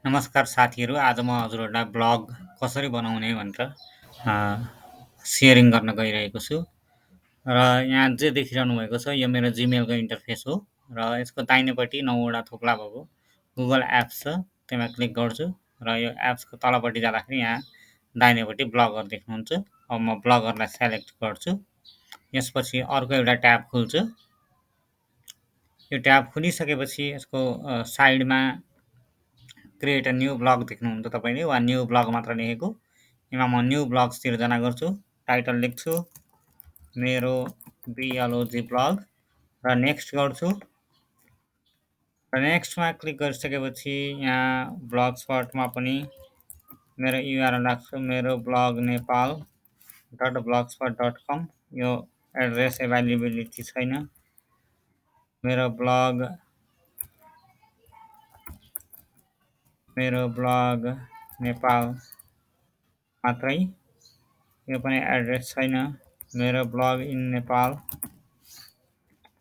नमस्कार साथीहरू, आज म हजुरहरूलाई ब्लग कसरी बनाउने भनेर अ, सेयरिङ गर्न गइरहेको छु। र यहाँ जे देखिरहनु भएको छ यो मेरो जिमेलको इन्टरफेस हो र यसको दाहिनेपट्टि 9 वटा थोप्ला भएको गुगल एप्स छ, त्यसमा क्लिक गर्छु र यो एप्सको तलपट्टि जाँदाखेरि यहाँ दाहिनेपट्टि ब्लगर देख्नुहुन्छ। अब म ब्लगरलाई सेलेक्ट गर्छु। यसपछि अर्को एउटा ट्याब खुल्छ। यो ट्याब खुलिसकेपछि यसको साइडमा क्रिएट अ न्यू ब्लग देख्नुहुन्छ तपाईँले वा न्यू ब्लग मात्र लेखेको। यसमा म न्यू ब्लग्स सिर्जना गर्छु। टाइटल लेख्छु मेरो बियोलोजी ब्लग र नेक्स्ट गर्छु। र नेक्स्टमा क्लिक गरिसकेपछि यहाँ ब्लग स्पटमा पनि मेरो युआरएल राख्छु मेरो blog Nepal dot blogspot dot com. यो एड्रेस एभाइलेबिलिटी छैन। मेरो ब्लग नेपाल मात्रै, यो पनि एड्रेस छैन। मेरो ब्लग इन नेपाल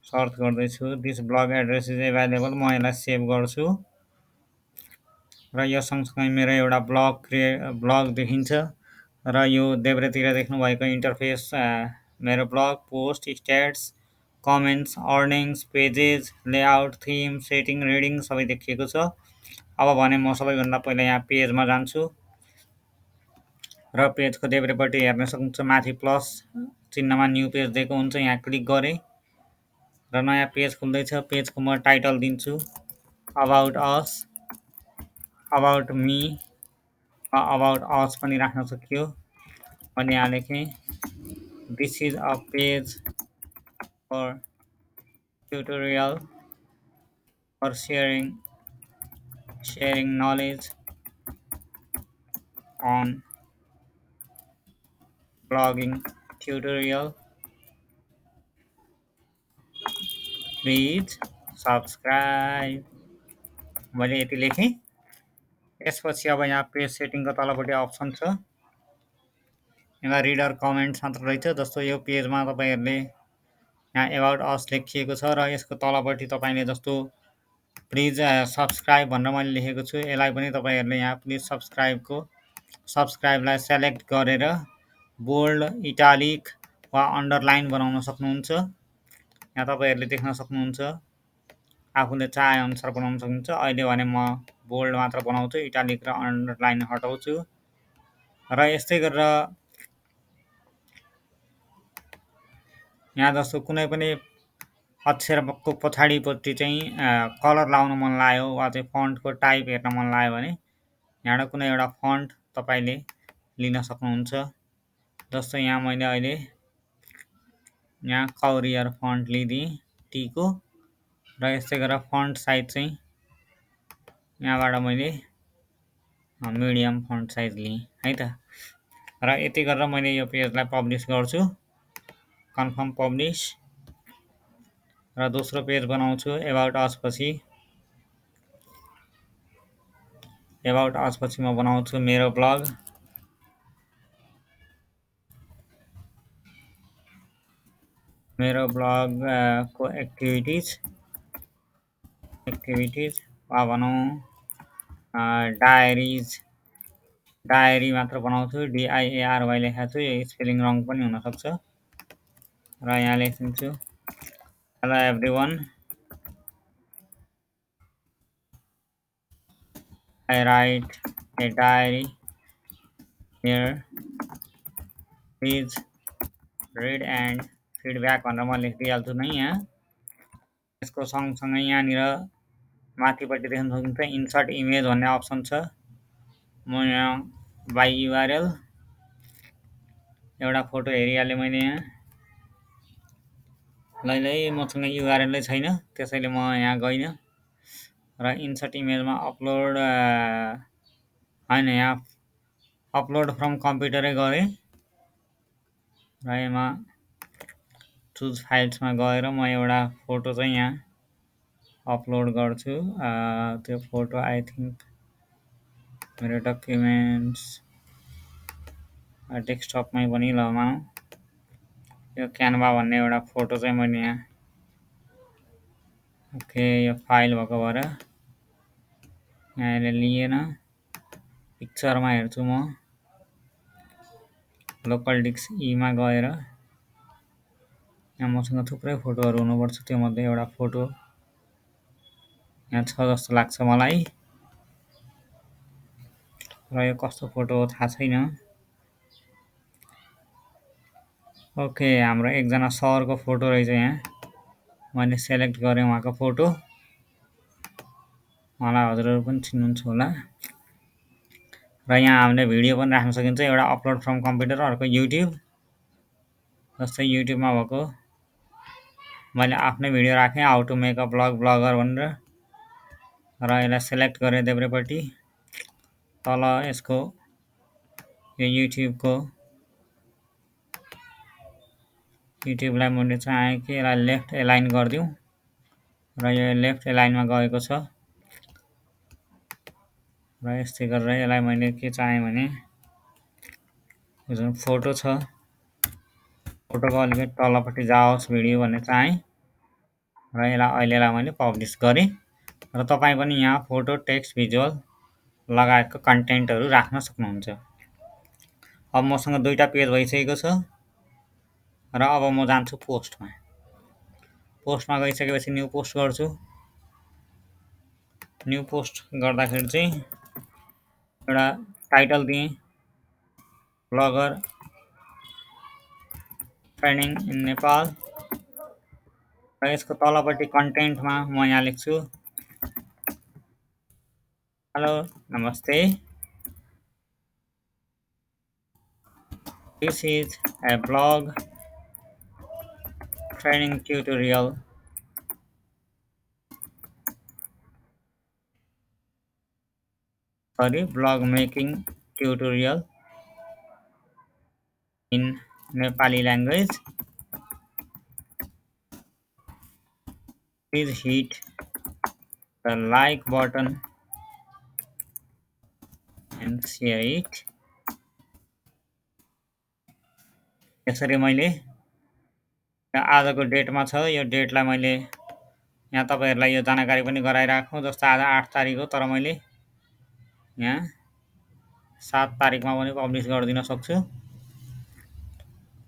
सर्च गर्दैछु। This blog address is available. म यसलाई सेभ गर्छु र यो सँगसँगै मेरो एउटा ब्लग देखिन्छ र यो देब्रेतिर देख्नुभएको इन्टरफेस मेरो blog post stats comments earnings pages layout theme setting reading सबै देखिएको छ। अब भने म सबैभन्दा पहिला यहाँ पेजमा जान्छु र पेजको देब्रेपट्टि हेर्न सक्नुहुन्छ माथि प्लस चिन्हमा न्यू पेज दिएको हुन्छ। यहाँ क्लिक गरेँ र नयाँ पेज खुल्दैछ। पेजको म टाइटल दिन्छु अबाउट अस, अबाउट मी वा अबाउट अस पनि राख्न सकियो। अनि यहाँ लेखेँ this is a page for tutorial for sharing knowledge on blogging tutorial. Please subscribe। मैले यति लेखेँ। यसपछि अब यहाँ पेज सेटिङको तलपट्टि अप्सन छ। यहाँ रिडर कमेन्ट्स मात्र रहेछ। जस्तो यो पेजमा तपाईँहरूले यहाँ एबाउट अस लेखिएको छ र यसको तलपट्टि तपाईँले जस्तो प्लिज सब्सक्राइब भनेर मैले लेखेको छु। यसलाई पनि तपाईँहरूले यहाँ प्लिज सब्सक्राइबलाई सेलेक्ट गरेर बोल्ड इटालिक वा अन्डरलाइन बनाउन सक्नुहुन्छ। यहाँ तपाईँहरूले देख्न सक्नुहुन्छ आफूले चाहे अनुसार बनाउन सक्नुहुन्छ। अहिले भने म बोल्ड मात्र बनाउँछु, इटालिक र अन्डरलाइन हटाउँछु र यस्तै गरेर यहाँ जस्तो कुनै पनि अक्षरको पछाडिपट्टि चाहिँ कलर लाउन मन लाग्यो वा चाहिँ फन्टको टाइप हेर्न मन लाग्यो भने यहाँबाट कुनै एउटा फन्ट तपाईँले लिन सक्नुहुन्छ। जस्तो यहाँ मैले अहिले यहाँ कौरियर फन्ट लिइदिएँ टीको र यस्तै गरेर फन्ट साइज चाहिँ यहाँबाट मैले मिडियम फन्ट साइज लिएँ है त। र यति गरेर मैले यो पेजलाई पब्लिस गर्छु, कन्फर्म पब्लिस र दोस्रो पेज बनाउँछु एबाउट अस पछि। एबाउट अस पछि म बनाउँछु मेरो ब्लग को एक्टिभिटिज वा भनौँ डायरी मात्र बनाउँछु। DIARY लेखेको छु, यो स्पेलिङ रङ पनि हुनसक्छ र यहाँ लेखिदिन्छु hello everyone, I write a diary here, please read and feedback भनेर म लेखिदिइहाल्छु नै यहाँ। यसको सँगसँगै यहाँनिर माथिपट्टि देख्न सक्नुहुन्छ इन्सर्ट इमेज भन्ने अप्सन छ। म यहाँ बाई युआरएल एउटा फोटो हेरिहालेँ मैले यहाँ। लैलै मसँग युआरएलै छैन, त्यसैले म यहाँ गइनँ र इन्सर्ट इमेजमा अपलोड होइन, यहाँ अपलोड फ्रम कम्प्युटरै गरेँ र यसमा चुज फाइल्समा गएर म एउटा फोटो चाहिँ यहाँ अपलोड गर्छु। त्यो फोटो आई थिङ्क मेरो डकुमेन्ट्स डेस्कटपमै पनि लगाउँ। यो क्यानभा भन्ने एउटा फोटो चाहिँ मैले यहाँ ओके यो फाइल भएको भएर यहाँ अहिले लिएन। पिक्चरमा हेर्छु म। लोकल डिस्क ईमा गएर यहाँ मसँग थुप्रै फोटोहरू हुनुपर्छ, त्योमध्ये एउटा फोटो यहाँ छ जस्तो लाग्छ मलाई। र यो कस्तो फोटो हो थाहा छैन। ओके, हाम्रो एकजना सरको फोटो रहेछ यहाँ। मैले सेलेक्ट गरेँ उहाँको फोटो। उहाँलाई हजुरहरू पनि चिन्नुहुन्छ होला। र यहाँ हामीले भिडियो पनि राख्न सकिन्छ, एउटा अपलोड फ्रम कम्प्युटर, अर्को युट्युब। जस्तै युट्युबमा भएको मैले आफ्नै भिडियो राखेँ, how to make a blogger भनेर। र यसलाई सेलेक्ट गरेँ देब्रेपट्टि। तल यसको यो युट्युबलाई मैले चाहेँ कि यसलाई लेफ्ट एलाइन गरिदिउँ, र यो लेफ्ट एलाइनमा गएको छ। र यस्तै गरेर यसलाई मैले के चाहेँ भने यो जुन फोटो छ, फोटोको अलिकति तलपट्टि जाओस् भिडियो भन्ने चाहेँ, र अहिलेलाई मैले पब्लिस गरेँ। र तपाईँ पनि यहाँ फोटो, टेक्स्ट, भिजुअल लगायतको कन्टेन्टहरू राख्न सक्नुहुन्छ। अब मसँग दुईवटा पेज भइसकेको छ, र अब म जान्छु पोस्टमा। पोस्टमा गइसकेपछि न्यू पोस्ट गर्छु। न्यू पोस्ट गर्दाखेरि चाहिँ एउटा टाइटल दिएँ, ब्लगर ट्रेनिङ इन नेपाल। र यसको तलपट्टि कन्टेन्टमा म यहाँ लेख्छु, हेलो नमस्ते, this is a blog training tutorial blog making tutorial in Nepali language. Please hit the like button and share it. यसरी मैले आजको डेटमा छ, यो डेटलाई मैले यहाँ तपाईहरुलाई यो जानकारी पनि गराइराखौँ। जस्तो आज 8 तारिक हो, तर मैले यहाँ 7 तारिकमा पनि पब्लिस गरिदिन सक्छु।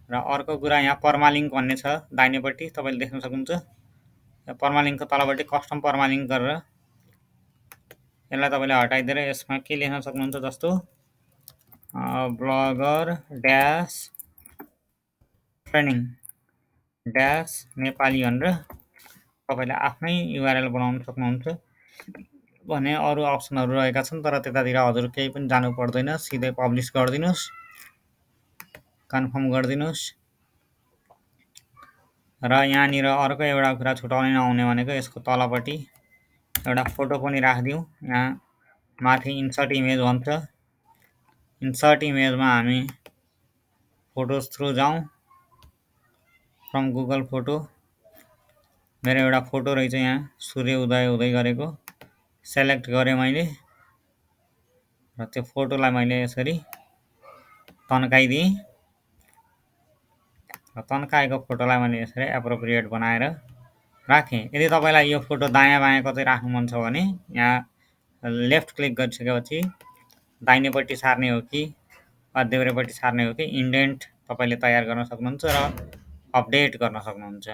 र अर्को कुरा, यहाँ पर्मालिङ्क भन्ने छ दाहिनेपट्टि, तपाईले देख्न सक्नुहुन्छ। पर्मालिङ्कको तलपट्टि कस्टम पर्मालिङ्क गरेर यसलाई तपाईले हटाइदिएर यसमा के लेख्न सक्नुहुन्छ, जस्तो bagger dash training dash Nepali भनेर तपाईले आफ्नै युआरएल बनाउन सक्नुहुन्छ। भने अरू अप्सनहरू रहेका छन्, तर त्यतातिर हजुर केही पनि जानु पर्दैन, सिधै पब्लिस गरिदिनुस्, कन्फर्म गरिदिनुस्। र यहाँनिर अर्को एउटा कुरा छुटाउनै नहुने भनेको यसको तलपट्टि एउटा फोटो पनि राखिदिउँ। यहाँ माथि इन्सर्ट इमेज भन्छ, इन्सर्ट इमेजमा हामी फोटोज थ्रु जाउँ, फ्रम गुगल फोटो। मेरो एउटा फोटो रहेछ यहाँ, सूर्य उदय हुँदै गरेको, सेलेक्ट गरेँ मैले। र त्यो फोटोलाई मैले यसरी तन्काइदिएँ, र तन्काएको फोटोलाई मैले यसरी एप्रोप्रिएट बनाएर राखेँ। यदि तपाईलाई यो फोटो दायाँ बायाँ कतै राख्नु मन छ भने यहाँ लेफ्ट क्लिक गरिसकेपछि दाहिनेपट्टि सार्ने हो कि देब्रेपट्टि सार्ने हो कि इन्डेन्ट तपाईले तयार गर्न सक्नुहुन्छ र अपडेट गर्न सक्नुहुन्छ।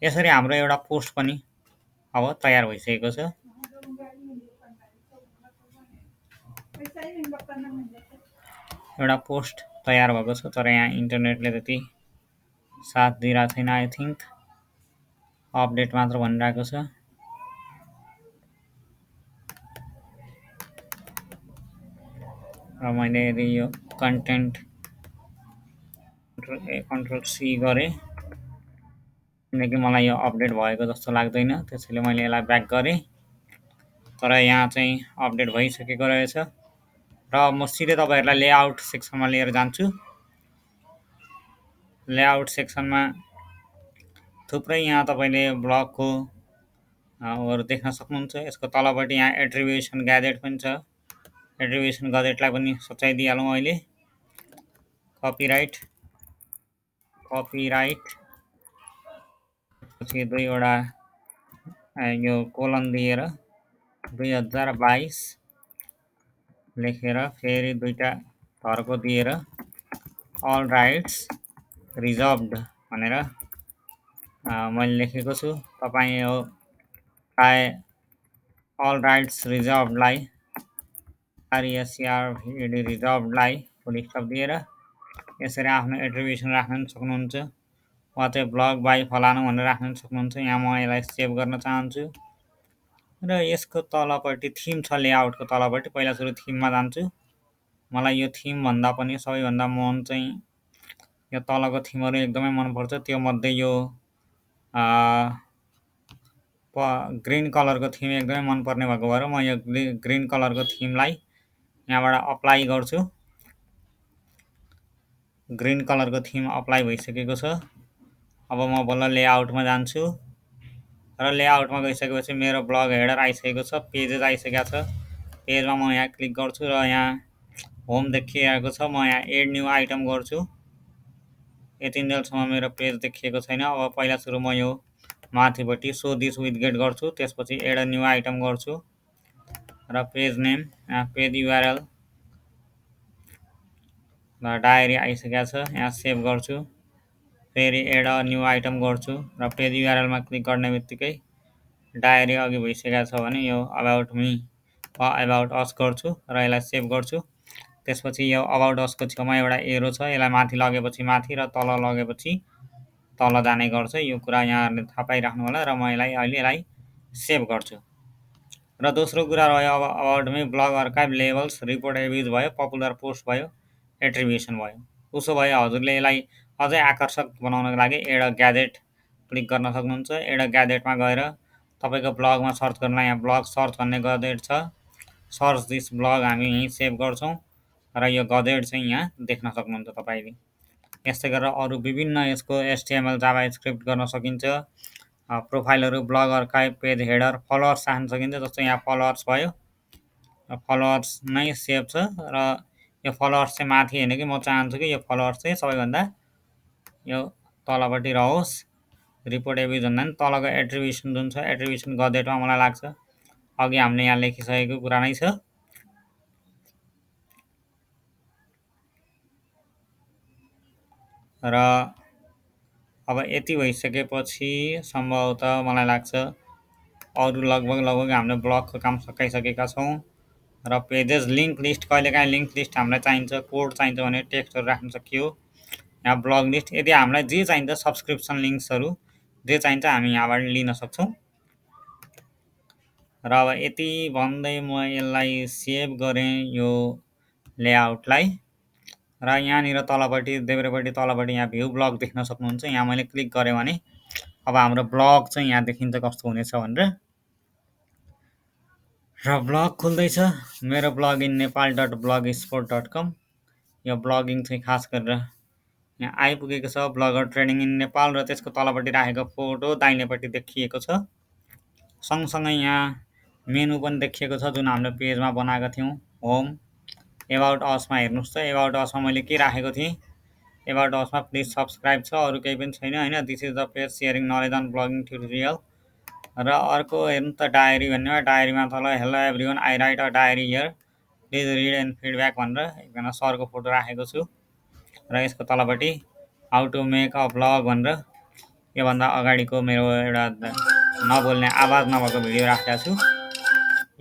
यसरी हाम्रो एउटा पोस्ट पनि अब तयार भइसकेको छ। एउटा पोस्ट तयार भएको छ, तर यहाँ इन्टरनेटले त्यति साथ दिइरहेको छैन। आई थिङ्क अपडेट मात्र भनिरहेको छ। र मैले यदि यो कन्टेन्ट कन्ट्रोल सी गरेँ, किनकि मलाई यो अपडेट भएको जस्तो लाग्दैन, त्यसैले मैले यसलाई ब्याक गरेँ। तर यहाँ चाहिँ अपडेट भइसकेको रहेछ। र म सिधै तपाईहरुलाई लेआउट सेक्सनमा लिएर जान्छु। लेआउट सेक्सनमा थुप्रै यहाँ तपाईले ब्लगको हरू देख्न सक्नुहुन्छ। यसको तलपट्टि यहाँ एट्रिब्युसन ग्याजेट पनि छ। एट्रिब्युसन ग्याजेटलाई पनि सच्याइदिइहालौँ अहिले। कपिराइट पछि दुईवटा यो कोलन दिएर 2022 लेखेर फेरि दुईटा धर्को दिएर अल राइट्स रिजर्भड भनेर मैले लेखेको छु। तपाईँ यो प्राय अल राइट्स रिजर्भडलाई आरइएससिआरभिडी रिजर्भडलाई फुल स्टप दिएर यसरी आफ्नो एट्रिब्युसन राख्न पनि सक्नुहुन्छ, वा चाहिँ ब्लग बाई फलानु भनेर राख्न पनि सक्नुहुन्छ। यहाँ म यसलाई सेभ गर्न चाहन्छु र यसको तलपट्टि थिम छ, लेआउटको तलपट्टि। पहिला सुरु थिममा जान्छु। मलाई यो थिम भन्दा पनि सबैभन्दा मन चाहिँ यो तलको थिमहरू एकदमै मनपर्छ। त्यो मध्ये यो ग्रीन कलरको थिम एकदमै मनपर्ने भएको भएर म यो ग्रीन कलरको थिमलाई यहाँबाट अप्लाई गर्छु। ग्रीन कलरको थिम अप्लाई भइसकेको छ। अब म बल्ल लेआउटमा जान्छु र लेआउटमा गइसकेपछि मेरो ब्लग हेडर आइसकेको छ, पेजेस आइसकेको छ। पेजमा म यहाँ क्लिक गर्छु र यहाँ होम देखिरहेको छ। म यहाँ एड न्यू आइटम गर्छु। यतिन्जेलसम्म मेरो पेज देखिएको छैन। अब पहिला सुरु म यो माथिपट्टि सो दिस विथ गेट गर्छु, त्यसपछि एड अ न्यू आइटम गर्छु र page name page URL diary आइसकेको छ, यहाँ सेभ गर्छु। फेरि एड अ न्यू आइटम गर्छु र पेज युआरएलमा क्लिक गर्ने बित्तिकै डायरी अघि भइसकेको छ भने यो अबाउट मी वा अबाउट अस गर्छु र यसलाई सेभ गर्छु। त्यसपछि यो अबाउट असको छेउमा एउटा एरो छ, यसलाई माथि लगेपछि माथि र तल लगेपछि तल जाने गर्छ। यो कुरा यहाँहरूले थाहा पाइराख्नु होला र म यसलाई सेभ गर्छु। र दोस्रो कुरा रह्यो अब about me, blog archive, labels, report abuse भयो, पपुलर पोस्ट भयो, एट्रिब्युसन भयो। उसो भए हजुरले यसलाई अझै आकर्षक बनाउनको लागि एड अ ग्याजेट क्लिक गर्न सक्नुहुन्छ। एड अ ग्याजेटमा गएर तपाईँको ब्लगमा सर्च गर्नलाई यहाँ ब्लग सर्च भन्ने गजेट छ। सर्च दिस ब्लग हामी यहीँ सेभ गर्छौँ र यो गजेट चाहिँ यहाँ देख्न सक्नुहुन्छ तपाईँले। यस्तै गरेर अरू विभिन्न यसको एचटिएमएल जाभा स्क्रिप्ट गर्न सकिन्छ। प्रोफाइलहरू, blog archive, page header, followers राख्न सकिन्छ। जस्तो यहाँ फलोअर्स भयो, फलोअर्स नै सेभ छ र यो फलोअर्स चाहिँ माथि होइन कि म चाहन्छु कि यो फलोअर्स चाहिँ सबैभन्दा यो तलपट्टि रहोस्। रिपोर्ट एभिज भन्दा पनि तलको एट्रिब्युसन जुन छ, एट्रिब्युसन गजेटमा मलाई लाग्छ अघि हामीले यहाँ लेखिसकेको कुरा नै छ। र अब यति भइसकेपछि सम्भवतः मलाई लाग्छ अरू लगभग हामीले ब्लगको काम सकाइसकेका छौँ। र पेजेस लिङ्क लिस्ट, कहिलेकाहीँ लिङ्क लिस्ट हामीलाई चाहिन्छ, कोड चाहिन्छ भने टेक्स्टहरू राख्न सकियो। यहाँ ब्लग लिस्ट, यदि हामीलाई जे चाहिन्छ सब्सक्रिप्सन लिङ्क्सहरू जे चाहिन्छ हामी यहाँबाट लिन सक्छौँ। र अब यति भन्दै म यसलाई सेभ गरेँ यो लेआउटलाई र यहाँनिर तलपट्टि देब्रेपट्टि तलपट्टि यहाँ भ्यू ब्लग देख्न सक्नुहुन्छ। यहाँ मैले क्लिक गरेँ भने अब हाम्रो ब्लग चाहिँ यहाँ देखिन्छ कस्तो हुनेछ भनेर। र ब्लग खुल्दैछ मेरो ब्लग इन नेपाल .blogspot.com। यो ब्लगिङ चाहिँ खास गरेर यहाँ आइपुगेको छ, ब्लगर ट्रेनिङ इन नेपाल, र त्यसको तलपट्टि राखेको फोटो दाहिनेपट्टि देखिएको छ। सँगसँगै यहाँ मेनु पनि देखिएको छ जुन हामीले पेजमा बनाएका थियौँ। होम, एबाउट असमा हेर्नुहोस् त, एबाउट असमा मैले के राखेको थिएँ, एबाउट असमा प्लिज सब्सक्राइब छ, अरू केही पनि छैन होइन। This is the page sharing knowledge on blogging tutorial. र अर्को हेर्नु त डायरी भन्नेमा, डायरीमा तल hello everyone, I write a diary here, please read and feedback भनेर एकजना सरको फोटो राखेको छु। र यसको तलपट्टि how to make a blog भनेर योभन्दा अगाडिको मेरो एउटा नबोल्ने आवाज नभएको भिडियो राखेको छु,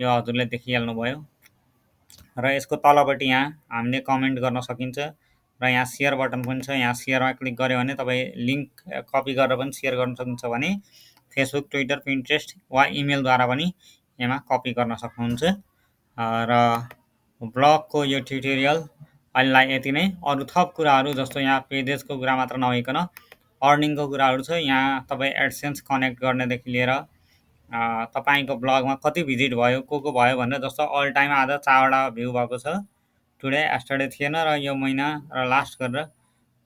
यो हजुरले देखिहाल्नुभयो। र यसको तलपट्टि यहाँ हामीले कमेन्ट गर्न सकिन्छ र यहाँ सेयर बटन पनि छ। यहाँ सेयरमा क्लिक गऱ्यो भने तपाईँ लिङ्क कपी गरेर पनि सेयर गर्न सक्नुहुन्छ भने फेसबुक, ट्विटर, पिन्ट्रेस्ट वा इमेलद्वारा पनि यसमा कपी गर्न सक्नुहुन्छ। र ब्लगको यो ट्युटोरियल अहिलेलाई यति नै। अरू थप कुराहरू जस्तो यहाँ पेजेसको कुरा मात्र नभइकन अर्निङको कुराहरू छ। यहाँ तपाईँ एडसेन्स कनेक्ट गर्नेदेखि लिएर तपाईँको ब्लगमा कति भिजिट भयो, को भयो भनेर, जस्तो अल टाइम आज 4वटा भ्यू भएको छ, टुडे एस्टरडे थिएन र यो महिना र लास्ट गरेर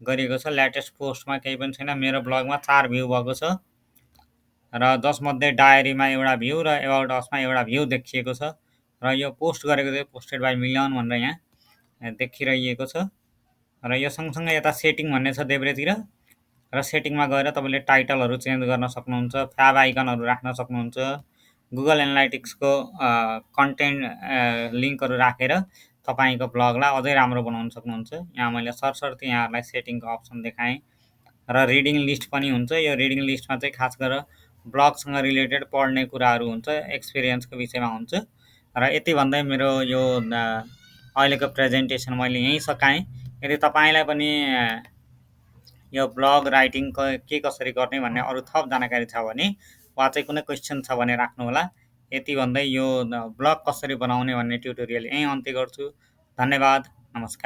गरिएको छ। लेटेस्ट पोस्टमा केही पनि छैन। मेरो ब्लगमा 4 भ्यू भएको छ र जसमध्ये डायरीमा एउटा भ्यू र एबाउट असमा एउटा भ्यू देखिएको छ र यो पोस्ट गरेको चाहिँ पोस्टेड बाई मिलियन भनेर यहाँ देखिरहेको छ। र यो सँगसँगै यता सेटिङ भन्ने छ देब्रेतिर, र सेटिङमा गएर तपाईँले टाइटलहरू चेन्ज गर्न सक्नुहुन्छ, फ्याब आइकनहरू राख्न सक्नुहुन्छ, गुगल एनालाइटिक्सको कन्टेन्ट लिङ्कहरू राखेर तपाईँको ब्लगलाई अझै राम्रो बनाउन सक्नुहुन्छ। यहाँ मैले सरसर्ती यहाँहरूलाई सेटिङको अप्सन देखाएँ र रिडिङ लिस्ट पनि हुन्छ। यो रिडिङ लिस्टमा चाहिँ खास गरेर ब्लगसँग रिलेटेड पढ्ने कुराहरू हुन्छ, एक्सपिरियन्सको विषयमा हुन्छ। र यति भन्दै मेरो यो अहिलेको प्रेजेन्टेसन मैले यहीँ सकाएँ। यदि तपाईँलाई पनि यो ब्लग राइटिङ के कसरी गर्ने भन्ने अरू थप जानकारी छ भने वा चाहिँ कुनै क्वेसन छ भने राख्नुहोला। यति भन्दै यो ब्लग कसरी बनाउने भन्ने ट्युटोरियल यहीँ अन्त्य गर्छु। धन्यवाद, नमस्कार।